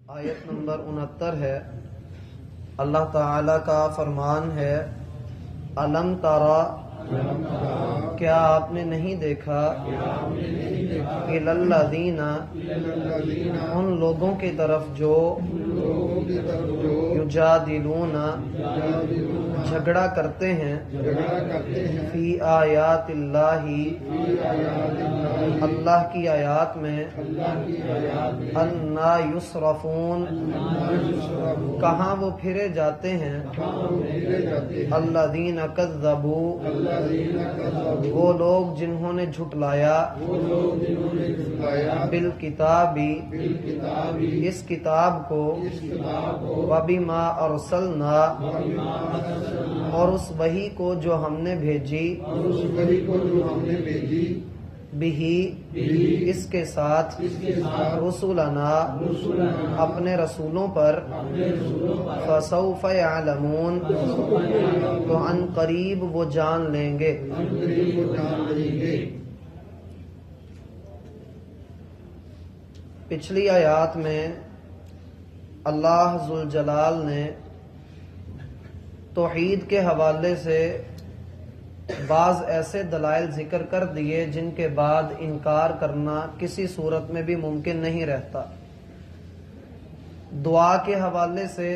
آیت نمبر 69 ہے۔ اللہ تعالی کا فرمان ہے، الم ترا، کیا آپ نے نہیں دیکھا، الی الذین، ان لوگوں کی طرف جو یجادلون، جھگڑا کرتے ہیں، فی آیات اللہ، اللہ کی آیات میں، انا یصرفون، کہاں وہ پھرے جاتے ہیں، الذین کذبوا، وہ لوگ جنہوں نے جھٹلایا، بالکتاب، اس کتاب کو، وبما ارسلنا، اور اس وحی کو جو ہم نے بھیجی، بھی، اس کے ساتھ، رسولنا، اپنے رسولوں پر، فسوف یعلمون، تو ان قریب وہ جان لیں گے۔ پچھلی آیات میں اللہ ذوالجلال نے توحید کے حوالے سے بعض ایسے دلائل ذکر کر دیے جن کے بعد انکار کرنا کسی صورت میں بھی ممکن نہیں رہتا۔ دعا کے حوالے سے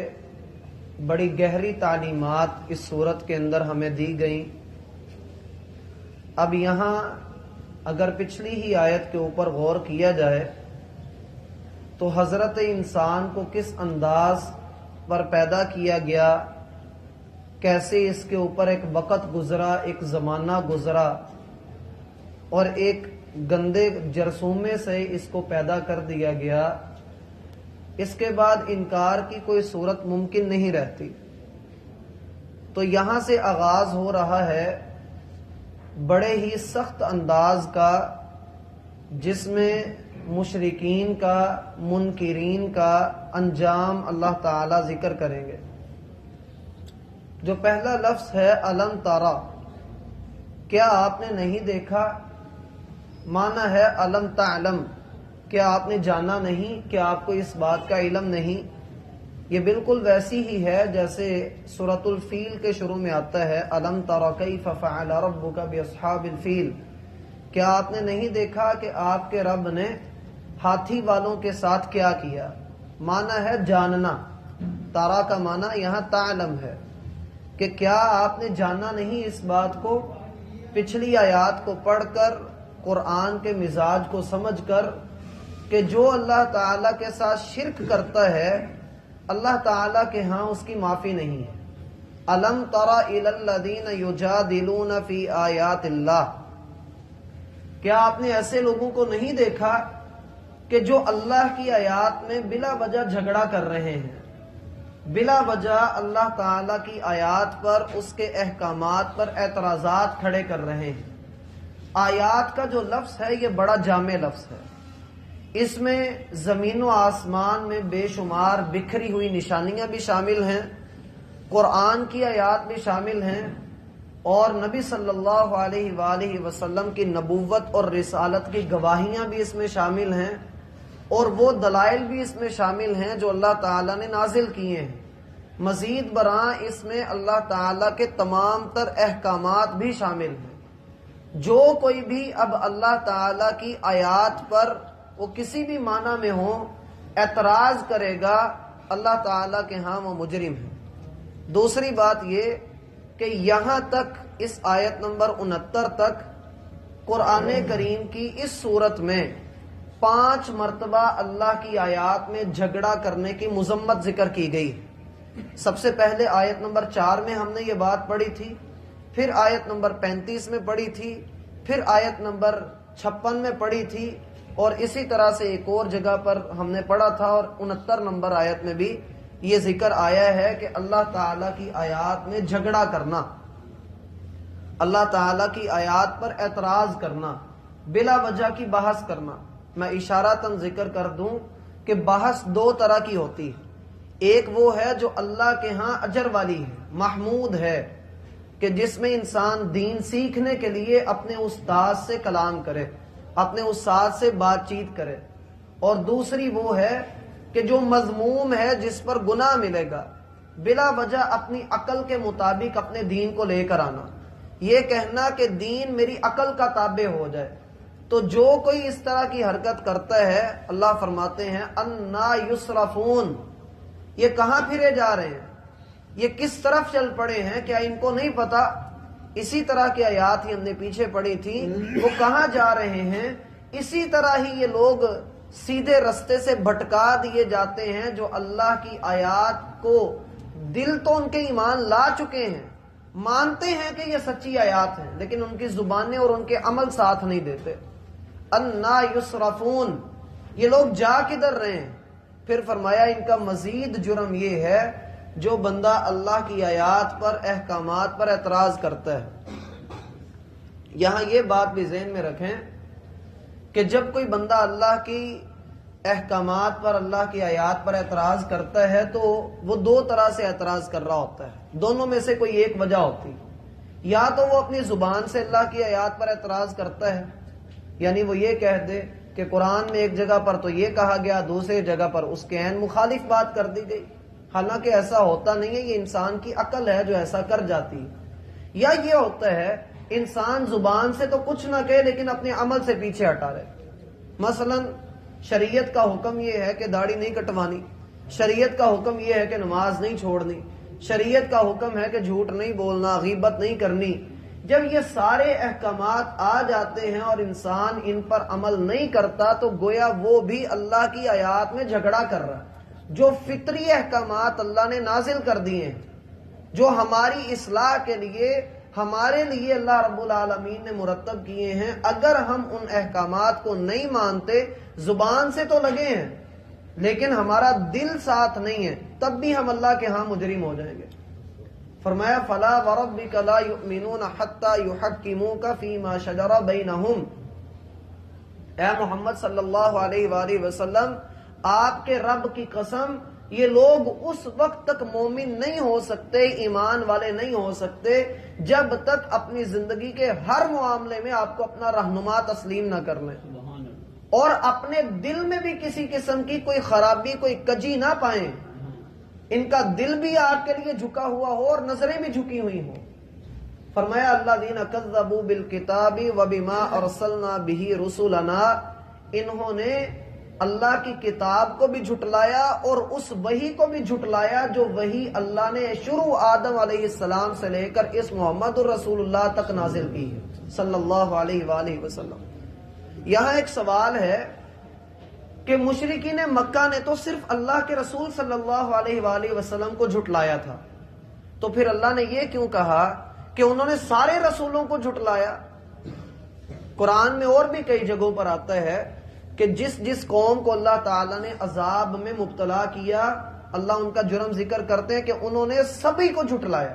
بڑی گہری تعلیمات اس صورت کے اندر ہمیں دی گئیں۔ اب یہاں اگر پچھلی ہی آیت کے اوپر غور کیا جائے تو حضرت انسان کو کس انداز پر پیدا کیا گیا، کیسے اس کے اوپر ایک وقت گزرا، ایک زمانہ گزرا، اور ایک گندے جرثومے سے اس کو پیدا کر دیا گیا، اس کے بعد انکار کی کوئی صورت ممکن نہیں رہتی۔ تو یہاں سے آغاز ہو رہا ہے بڑے ہی سخت انداز کا، جس میں مشرکین کا، منکرین کا انجام اللہ تعالی ذکر کریں گے۔ جو پہلا لفظ ہے الم ترا، کیا آپ نے نہیں دیکھا، معنی ہے الم تعلم، کیا آپ نے جانا نہیں، کیا آپ کو اس بات کا علم نہیں۔ یہ بالکل ویسی ہی ہے جیسے سورۃ الفیل کے شروع میں آتا ہے، الم تر کیف فعل ربک باصحاب الفیل، کیا آپ نے نہیں دیکھا کہ آپ کے رب نے ہاتھی والوں کے ساتھ کیا کیا۔ معنی ہے جاننا، تارا کا معنی یہاں تعلم ہے کہ کیا آپ نے جانا نہیں اس بات کو۔ پچھلی آیات کو پڑھ کر، قرآن کے مزاج کو سمجھ کر، کہ جو اللہ تعالیٰ کے ساتھ شرک کرتا ہے اللہ تعالیٰ کے ہاں اس کی معافی نہیں ہے۔ الم تر الی الذین یجادلون فی آیات اللہ، کیا آپ نے ایسے لوگوں کو نہیں دیکھا کہ جو اللہ کی آیات میں بلا وجہ جھگڑا کر رہے ہیں، بلا وجہ اللہ تعالیٰ کی آیات پر، اس کے احکامات پر اعتراضات کھڑے کر رہے ہیں۔ آیات کا جو لفظ ہے یہ بڑا جامع لفظ ہے، اس میں زمین و آسمان میں بے شمار بکھری ہوئی نشانیاں بھی شامل ہیں، قرآن کی آیات بھی شامل ہیں، اور نبی صلی اللہ علیہ وآلہ وسلم کی نبوت اور رسالت کی گواہیاں بھی اس میں شامل ہیں، اور وہ دلائل بھی اس میں شامل ہیں جو اللہ تعالیٰ نے نازل کیے ہیں۔ مزید برآں اس میں اللہ تعالیٰ کے تمام تر احکامات بھی شامل ہیں۔ جو کوئی بھی اب اللہ تعالیٰ کی آیات پر، وہ کسی بھی معنی میں ہو، اعتراض کرے گا، اللہ تعالیٰ کے ہاں وہ مجرم ہے۔ دوسری بات یہ کہ یہاں تک، اس آیت نمبر 69 تک قرآن کریم کی اس صورت میں 5 مرتبہ اللہ کی آیات میں جھگڑا کرنے کی مذمت ذکر کی گئی۔ سب سے پہلے آیت نمبر 4 میں ہم نے یہ بات پڑھی تھی، پھر آیت نمبر 35 میں پڑھی تھی، پھر آیت نمبر 56 میں پڑھی تھی، اور اسی طرح سے ایک اور جگہ پر ہم نے پڑھا تھا، اور 69 نمبر آیت میں بھی یہ ذکر آیا ہے کہ اللہ تعالیٰ کی آیات میں جھگڑا کرنا، اللہ تعالیٰ کی آیات پر اعتراض کرنا، بلا وجہ کی بحث کرنا۔ میں اشاراتاً ذکر کر دوں کہ بحث 2 طرح کی ہوتی ہے۔ ایک وہ ہے جو اللہ کے ہاں اجر والی ہے، محمود ہے، کہ جس میں انسان دین سیکھنے کے لیے اپنے استاد سے کلام کرے، اپنے استاد سے بات چیت کرے، اور دوسری وہ ہے کہ جو مذموم ہے، جس پر گناہ ملے گا، بلا وجہ اپنی عقل کے مطابق اپنے دین کو لے کر آنا، یہ کہنا کہ دین میری عقل کا تابع ہو جائے، تو جو کوئی اس طرح کی حرکت کرتا ہے، اللہ فرماتے ہیں انا یصرفون، یہ کہاں پھرے جا رہے ہیں، یہ کس طرف چل پڑے ہیں، کیا ان کو نہیں پتا؟ اسی طرح کی آیات ہی ہم نے پیچھے پڑھی تھی، وہ کہاں جا رہے ہیں؟ اسی طرح ہی یہ لوگ سیدھے رستے سے بھٹکا دیے جاتے ہیں، جو اللہ کی آیات کو دل تو ان کے ایمان لا چکے ہیں، مانتے ہیں کہ یہ سچی آیات ہیں، لیکن ان کی زبانیں اور ان کے عمل ساتھ نہیں دیتے۔ انا یصرفون، یہ لوگ جا کدھر رہے ہیں؟ پھر فرمایا ان کا مزید جرم یہ ہے جو بندہ اللہ کی آیات پر، احکامات پر اعتراض کرتا ہے۔ یہاں یہ بات بھی ذہن میں رکھیں کہ جب کوئی بندہ اللہ کی احکامات پر، اللہ کی آیات پر اعتراض کرتا ہے تو وہ دو طرح سے اعتراض کر رہا ہوتا ہے، دونوں میں سے کوئی ایک وجہ ہوتی، یا تو وہ اپنی زبان سے اللہ کی آیات پر اعتراض کرتا ہے، یعنی وہ یہ کہہ دے کہ قرآن میں ایک جگہ پر تو یہ کہا گیا، دوسری جگہ پر اس کے عین مخالف بات کر دی گئی، حالانکہ ایسا ہوتا نہیں ہے، یہ انسان کی عقل ہے جو ایسا کر جاتی ہے۔ یا یہ ہوتا ہے انسان زبان سے تو کچھ نہ کہے لیکن اپنے عمل سے پیچھے ہٹا رہے، مثلا شریعت کا حکم یہ ہے کہ داڑھی نہیں کٹوانی، شریعت کا حکم یہ ہے کہ نماز نہیں چھوڑنی، شریعت کا حکم ہے کہ جھوٹ نہیں بولنا، غیبت نہیں کرنی۔ جب یہ سارے احکامات آ جاتے ہیں اور انسان ان پر عمل نہیں کرتا تو گویا وہ بھی اللہ کی آیات میں جھگڑا کر رہا ہے۔ جو فطری احکامات اللہ نے نازل کر دیے ہیں، جو ہماری اصلاح کے لیے، ہمارے لیے اللہ رب العالمین نے مرتب کیے ہیں، اگر ہم ان احکامات کو نہیں مانتے، زبان سے تو لگے ہیں لیکن ہمارا دل ساتھ نہیں ہے، تب بھی ہم اللہ کے ہاں مجرم ہو جائیں گے۔ فرمایا فلا وربک لا یؤمنون حتی یحکموک فیما شجر بینہم، اے محمد صلی اللہ علیہ وآلہ وسلم، آپ کے رب کی قسم، یہ لوگ اس وقت تک مومن نہیں ہو سکتے، ایمان والے نہیں ہو سکتے، جب تک اپنی زندگی کے ہر معاملے میں آپ کو اپنا رہنما تسلیم نہ کر لیں اور اپنے دل میں بھی کسی قسم کی کوئی خرابی، کوئی کجی نہ پائیں، ان کا دل بھی آپ کے لیے جھکا ہوا ہو اور نظریں بھی جھکی ہوئی ہوں۔ فرمایا الذین کذبوا بالکتاب وبما ارسلنا بہ رسلنا، انہوں نے اللہ کی کتاب کو بھی جھٹلایا اور اس وحی کو بھی جھٹلایا جو وحی اللہ نے شروع آدم علیہ السلام سے لے کر اس محمد الرسول اللہ تک نازل کی ہے صلی اللہ علیہ وآلہ وسلم۔ یہاں ایک سوال ہے کہ مشرکین مکہ نے تو صرف اللہ کے رسول صلی اللہ علیہ وآلہ وسلم کو جھٹلایا تھا، تو پھر اللہ نے یہ کیوں کہا کہ انہوں نے سارے رسولوں کو جھٹلایا؟ قرآن میں اور بھی کئی جگہوں پر آتا ہے کہ جس جس قوم کو اللہ تعالیٰ نے عذاب میں مبتلا کیا، اللہ ان کا جرم ذکر کرتے ہیں کہ انہوں نے سبھی کو جھٹلایا۔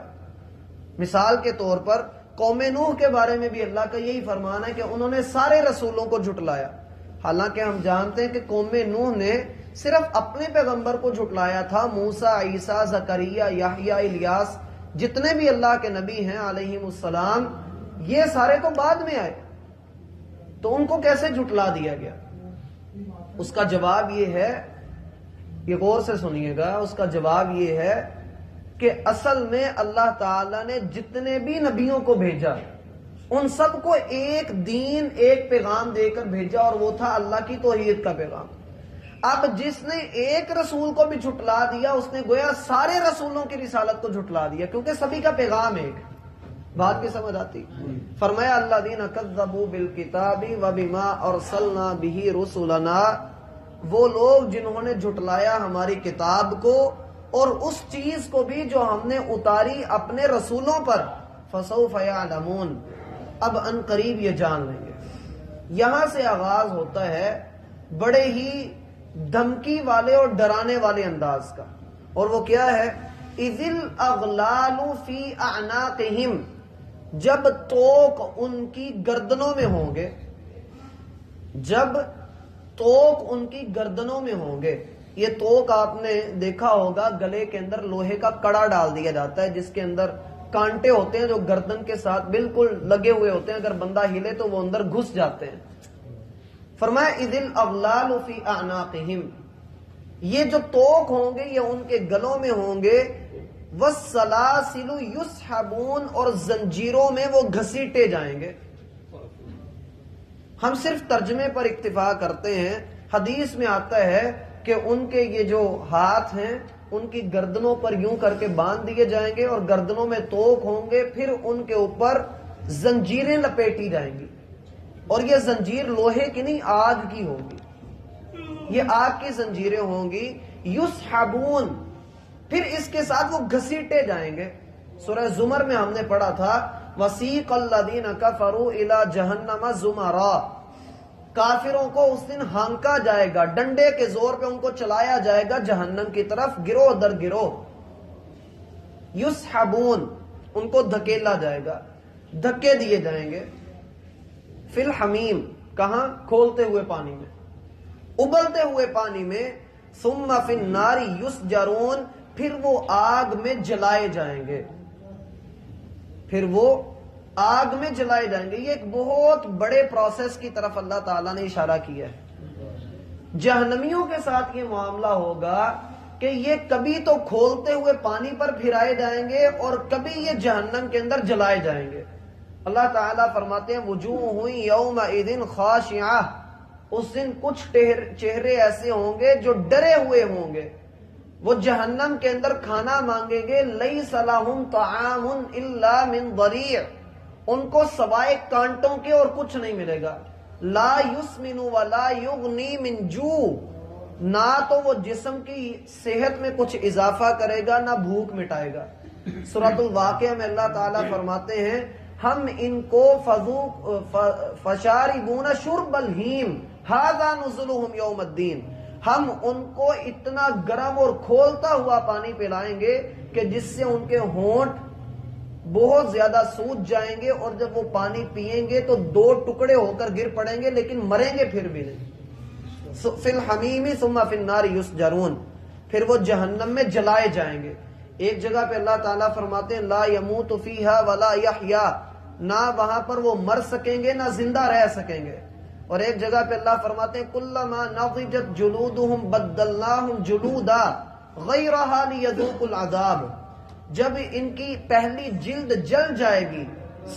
مثال کے طور پر قوم نوح کے بارے میں بھی اللہ کا یہی فرمان ہے کہ انہوں نے سارے رسولوں کو جھٹلایا، حالانکہ ہم جانتے ہیں کہ قوم نوح نے صرف اپنے پیغمبر کو جھٹلایا تھا۔ موسیٰ، عیسیٰ، زکریا، یحییٰ، الیاس، جتنے بھی اللہ کے نبی ہیں علیہم السلام، یہ سارے تو بعد میں آئے، تو ان کو کیسے جھٹلا دیا گیا؟ اس کا جواب یہ ہے، یہ غور سے سنیے گا، اس کا جواب یہ ہے کہ اصل میں اللہ تعالیٰ نے جتنے بھی نبیوں کو بھیجا ان سب کو ایک دین، ایک پیغام دے کر بھیجا، اور وہ تھا اللہ کی توحید کا پیغام۔ اب جس نے ایک رسول کو بھی جھٹلا دیا، اس نے گویا سارے رسولوں کی رسالت کو جھٹلا دیا، کیونکہ سبھی کا پیغام ایک۔ بات کی سمجھ آتی؟ فرمایا الذین کذبوا بالکتاب وبما ارسلنا بہ رسلنا، وہ لوگ جنہوں نے جھٹلایا ہماری کتاب کو اور اس چیز کو بھی جو ہم نے اتاری اپنے رسولوں پر، فسوف یعلمون، اب ان قریب یہ جان لیں گے۔ یہاں سے آغاز ہوتا ہے بڑے ہی دھمکی والے اور ڈرانے والے انداز کا، اور وہ کیا ہے؟ اذ الاغلال فی اعناقہم، جب توق ان کی گردنوں میں ہوں گے، جب توق ان کی گردنوں میں ہوں گے۔ یہ توق آپ نے دیکھا ہوگا، گلے کے اندر لوہے کا کڑا ڈال دیا جاتا ہے جس کے اندر کانٹے ہوتے ہیں جو گردن کے ساتھ بالکل لگے ہوئے ہوتے ہیں، اگر بندہ ہلے تو وہ اندر گھس جاتے ہیں۔ فرمایا اذ الاغلال فی اعناقہم، یہ جو توق ہوں گے یہ ان کے گلوں میں ہوں گے، والسلاسل یسحبون، اور زنجیروں میں وہ گھسیٹے جائیں گے۔ ہم صرف ترجمے پر اکتفا کرتے ہیں۔ حدیث میں آتا ہے کہ ان کے یہ جو ہاتھ ہیں ان کی گردنوں پر یوں کر کے باندھ دیے جائیں گے اور گردنوں میں توق ہوں گے، پھر ان کے اوپر زنجیریں لپیٹی جائیں گی، اور یہ زنجیر لوہے کی نہیں، آگ کی ہوگی، یہ آگ کی زنجیریں ہوں گی۔ یسحبون، پھر اس کے ساتھ وہ گھسیٹے جائیں گے۔ سورہ زمر میں ہم نے پڑھا تھا وَسِيقَ الَّذِينَ كَفَرُوا إِلَى جَهَنَّمَ زُمَرًا، کافروں کو اس دن ہانکا جائے گا، ڈنڈے کے زور پہ ان کو چلایا جائے گا جہنم کی طرف، گروہ در گروہ۔ یسحبون، ان کو دھکیلا جائے گا، دھکے دیے جائیں گے۔ فی الحمیم، کہاں؟ کھولتے ہوئے پانی میں، ابلتے ہوئے پانی میں۔ ثم فی النار یسجرون، پھر وہ آگ میں جلائے جائیں گے، پھر وہ آگ میں جلائے جائیں گے۔ یہ ایک بہت بڑے پروسیس کی طرف اللہ تعالیٰ نے اشارہ کیا ہے۔ جہنمیوں کے ساتھ یہ معاملہ ہوگا کہ یہ کبھی تو کھولتے ہوئے پانی پر پھرائے جائیں گے اور کبھی یہ جہنم کے اندر جلائے جائیں گے۔ اللہ تعالیٰ فرماتے ہیں وجوہ یومئذ خاشعہ، اس دن کچھ چہرے ایسے ہوں گے جو ڈرے ہوئے ہوں گے، وہ جہنم کے اندر کھانا مانگیں گے۔ لیس لہم طعام الا من ضریع، ان کو سوائے کانٹوں کے اور کچھ نہیں ملے گا۔ لا یسمن ولا یغنی من جوع، نہ تو وہ جسم کی صحت میں کچھ اضافہ کرے گا نہ بھوک مٹائے گا۔ سورۃ الواقعہ میں اللہ تعالیٰ فرماتے ہیں ہم ان کو فشاربون شرب الہیم ھذا نزلہم یوم الدین، ہم ان کو اتنا گرم اور کھولتا ہوا پانی پلائیں گے کہ جس سے ان کے ہونٹ بہت زیادہ سوج جائیں گے، اور جب وہ پانی پیئیں گے تو دو ٹکڑے ہو کر گر پڑیں گے لیکن مریں گے پھر بھی نہیں۔ فی الحمیم ثم فی النار یسجرون، پھر وہ جہنم میں جلائے جائیں گے۔ ایک جگہ پہ اللہ تعالیٰ فرماتے ہیں لا یموت فیہا ولا یحیا، نہ وہاں پر وہ مر سکیں گے نہ زندہ رہ سکیں گے۔ اور ایک جگہ پہ اللہ فرماتے ہیں کلما نضجت جلودہم بدلناہم جلودا غیرہا لیذوقوا العذاب، جب ان کی پہلی جلد جل جائے گی،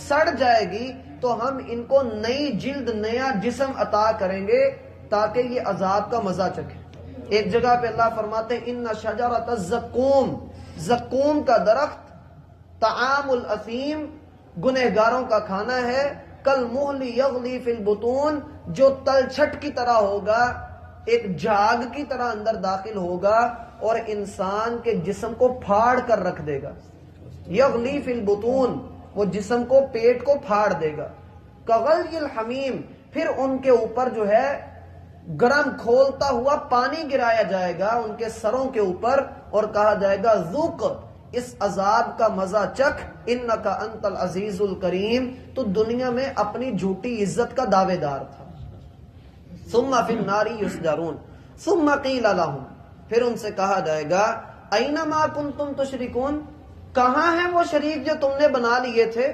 سڑ جائے گی، تو ہم ان کو نئی جلد، نیا جسم عطا کریں گے تاکہ یہ عذاب کا مزہ چکھیں۔ ایک جگہ پہ اللہ فرماتے ہیں ان شجرۃ الزقوم، زقوم کا درخت طعام الاثیم، گنہگاروں کا کھانا ہے، کالمہل یغلی فی البطون، جو تلچھٹ کی طرح ہوگا، ایک جاگ کی طرح اندر داخل ہوگا اور انسان کے جسم کو پھاڑ کر رکھ دے گا۔ یغلی فی البطون، وہ جسم کو، پیٹ کو پھاڑ دے گا۔ کغلی الحمیم، پھر ان کے اوپر جو ہے گرم کھولتا ہوا پانی گرایا جائے گا ان کے سروں کے اوپر، اور کہا جائے گا ذوق، اس عذاب کا مزہ چکھ، انکا انت العزیز الکریم، تو دنیا میں اپنی جھوٹی عزت کا دعوے دار تھا۔ ثم فی النار یسجرون ثم قیل لہم، پھر ان سے کہا جائے گا اینما کنتم تشرکون، کہاں ہیں وہ شریک جو تم نے بنا لیے تھے،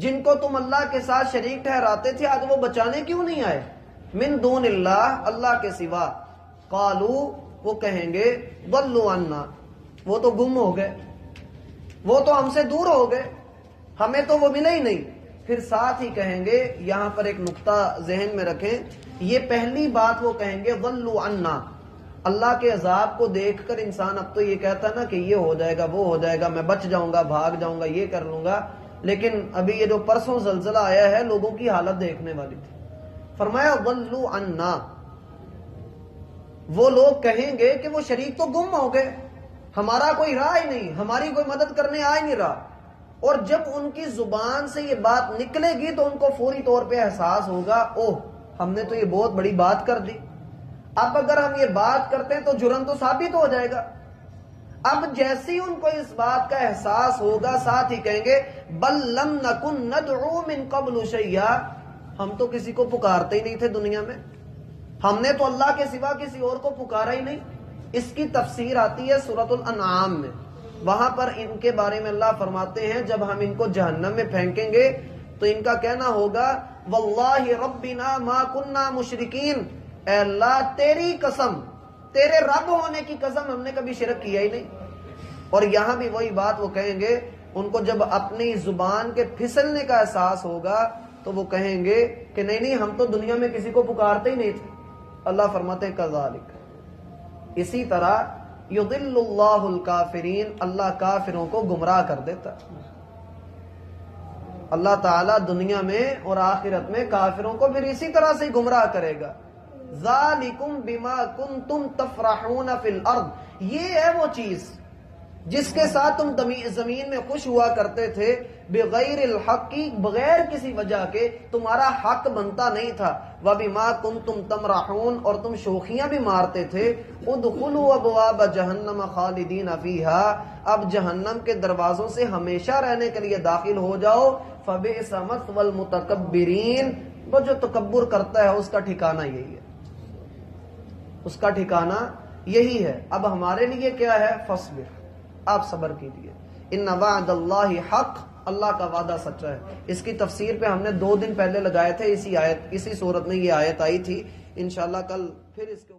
جن کو تم اللہ کے ساتھ شریک ٹھہراتے تھے، آج وہ بچانے کیوں نہیں آئے؟ من دون اللہ، اللہ کے سوا۔ قالو، وہ کہیں گے ضلوا عنا، وہ تو گم ہو گئے، وہ تو ہم سے دور ہو گئے، ہمیں تو وہ ملے ہی نہیں۔ پھر ساتھ ہی کہیں گے، یہاں پر ایک نقطہ ذہن میں رکھیں، یہ پہلی بات وہ کہیں گے ضلوا عنا، اللہ کے عذاب کو دیکھ کر انسان اب تو یہ کہتا نا کہ یہ ہو جائے گا، وہ ہو جائے گا، میں بچ جاؤں گا، بھاگ جاؤں گا، یہ کر لوں گا، لیکن ابھی یہ جو پرسوں زلزلہ آیا ہے لوگوں کی حالت دیکھنے والی تھی۔ فرمایا ضلوا عنا، وہ لوگ کہیں گے کہ وہ شریک تو گم ہو گئے، ہمارا کوئی راہ ہی نہیں، ہماری کوئی مدد کرنے آ ہی نہیں رہا۔ اور جب ان کی زبان سے یہ بات نکلے گی تو ان کو فوری طور پہ احساس ہوگا اوہ ہم نے تو یہ بہت بڑی بات کر دی، اب اگر ہم یہ بات کرتے ہیں تو جرم تو ثابت ہو جائے گا۔ اب جیسے ہی ان کو اس بات کا احساس ہوگا، ساتھ ہی کہیں گے بل لم نکن ندعو من قبل شیئا، ہم تو کسی کو پکارتے ہی نہیں تھے دنیا میں، ہم نے تو اللہ کے سوا کسی اور کو پکارا ہی نہیں۔ اس کی تفسیر آتی ہے سورۃ الانعام میں، وہاں پر ان کے بارے میں اللہ فرماتے ہیں جب ہم ان کو جہنم میں پھینکیں گے تو ان کا کہنا ہوگا واللہ ربنا ما کننا مشرکین، اے اللہ تیری قسم تیرے رب ہونے کی قسم ہم نے کبھی شرک کیا ہی نہیں. اور یہاں بھی وہی بات وہ کہیں گے، ان کو جب اپنی زبان کے پھسلنے کا احساس ہوگا تو وہ کہیں گے کہ نہیں نہیں، ہم تو دنیا میں کسی کو پکارتے ہی نہیں تھے. اللہ فرماتے ہیں کذالک، اسی طرح یضل اللہ الکافرین، اللہ کافروں کو گمراہ کر دیتا. اللہ تعالیٰ دنیا میں اور آخرت میں کافروں کو پھر اسی طرح سے گمراہ کرے گا. ذالکم بما کنتم تفرحون فی الارض، یہ ہے وہ چیز جس کے ساتھ تم زمین میں خوش ہوا کرتے تھے. بغیر الحق، بغیر کسی وجہ کے تمہارا حق بنتا نہیں تھا. وبما کنتم تمرحون، اور تم شوخیاں بھی مارتے تھے. ادخلوا ابواب جہنم خالدین فیہا، اب جہنم کے دروازوں سے ہمیشہ رہنے کے لیے داخل ہو جاؤ. فبئس مثوى المتکبرین، وہ جو تکبر کرتا ہے اس کا ٹھکانہ یہی ہے، اس کا ٹھکانہ یہی ہے. اب ہمارے لیے کیا ہے؟ فاصبر، آپ صبر کیجئے. ان وعد اللہ حق، اللہ کا وعدہ سچا ہے. اس کی تفسیر پہ ہم نے 2 دن پہلے لگائے تھے، اسی صورت میں یہ آیت آئی تھی. انشاءاللہ کل پھر اس کے